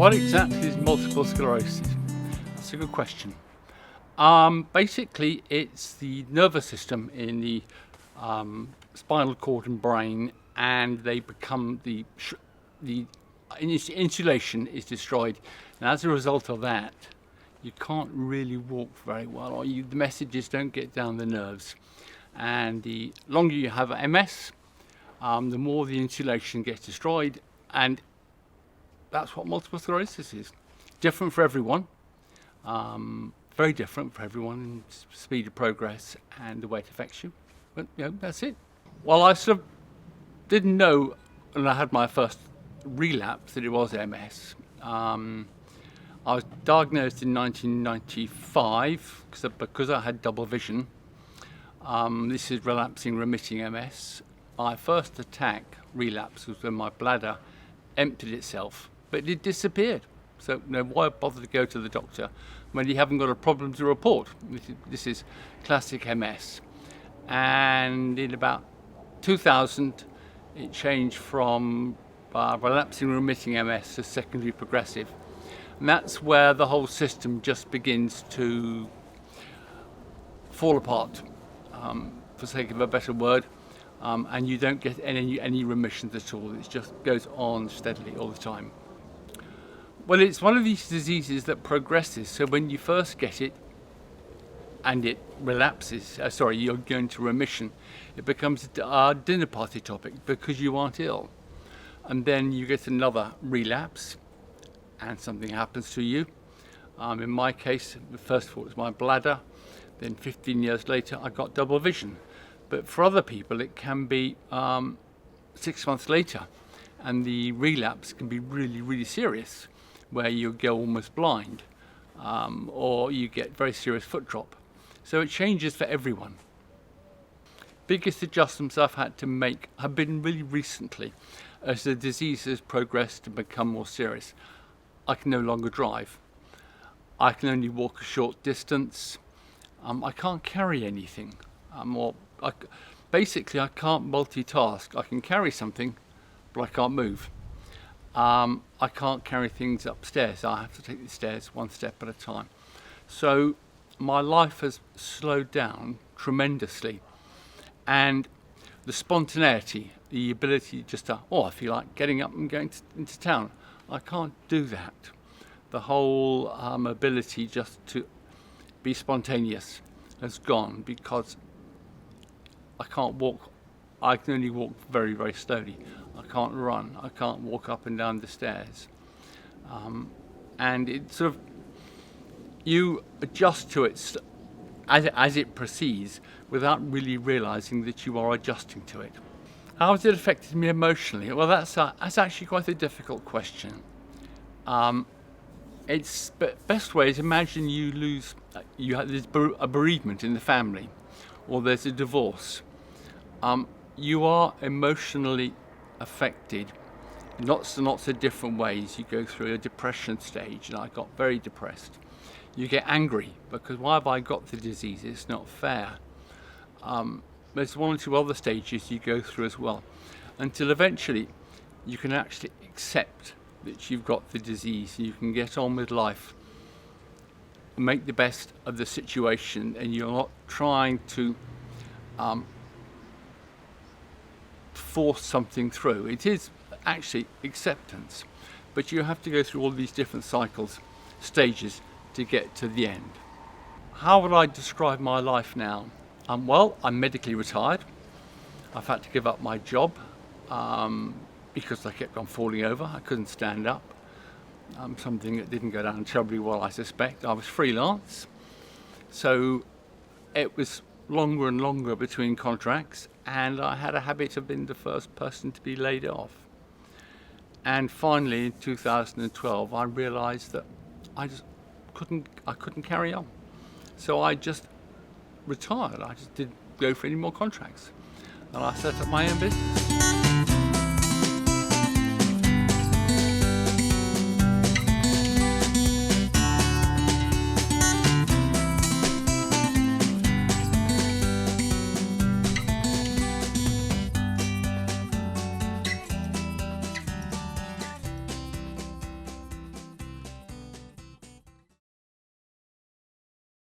What exactly is multiple sclerosis? That's a good question. Basically, it's the nervous system in the spinal cord and brain, and they become the insulation is destroyed, and as a result of that, you can't really walk very well, or the messages don't get down the nerves. And the longer you have MS, the more the insulation gets destroyed, and that's what multiple sclerosis is. Different for everyone, very different for everyone in speed of progress and the way it affects you. But that's it. Well, I sort of didn't know when I had my first relapse that it was MS. I was diagnosed in 1995 because I had double vision. This is relapsing remitting MS. My first relapse was when my bladder emptied itself, but it disappeared. So why bother to go to the doctor when you haven't got a problem to report? This is classic MS. And in about 2000, it changed from relapsing remitting MS to secondary progressive. And that's where the whole system just begins to fall apart, for sake of a better word, and you don't get any remissions at all. It just goes on steadily all the time. Well, it's one of these diseases that progresses. So when you first get it and it relapses, you're going to remission, it becomes a dinner party topic because you aren't ill. And then you get another relapse and something happens to you. In my case, first of all, it was my bladder. Then 15 years later, I got double vision. But for other people, it can be 6 months later. And the relapse can be really, really serious, where you go almost blind, or you get very serious foot drop. So it changes for everyone. Biggest adjustments I've had to make have been really recently, as the disease has progressed and become more serious. I can no longer drive. I can only walk a short distance. I can't carry anything. Basically, I can't multitask. I can carry something, but I can't move. I can't carry things upstairs. I have to take the stairs one step at a time. So my life has slowed down tremendously. And the spontaneity, the ability just to, I feel like getting up and going into town. I can't do that. The whole ability just to be spontaneous has gone because I can't walk. I can only walk very, very slowly. I can't run. I can't walk up and down the stairs. And it sort of, you adjust to it as it proceeds without really realizing that you are adjusting to it. How has it affected me emotionally? Well, that's actually quite a difficult question. It's best way is imagine there's a bereavement in the family, or there's a divorce. You are emotionally affected in lots of different ways. You go through a depression stage, and I got very depressed. You get angry because why have I got the disease? It's not fair. There's one or two other stages you go through as well, until eventually you can actually accept that you've got the disease. You can get on with life, make the best of the situation, and you're not trying to force something through. It is actually acceptance, but you have to go through all these different stages to get to the end. How would I describe my life now? Well, I'm medically retired. I've had to give up my job because I kept on falling over. I couldn't stand up. Something that didn't go down terribly well, I suspect. I was freelance, so it was longer and longer between contracts, and I had a habit of being the first person to be laid off. And finally, in 2012, I realised that I couldn't carry on. So I just retired. I just didn't go for any more contracts, and I set up my own business.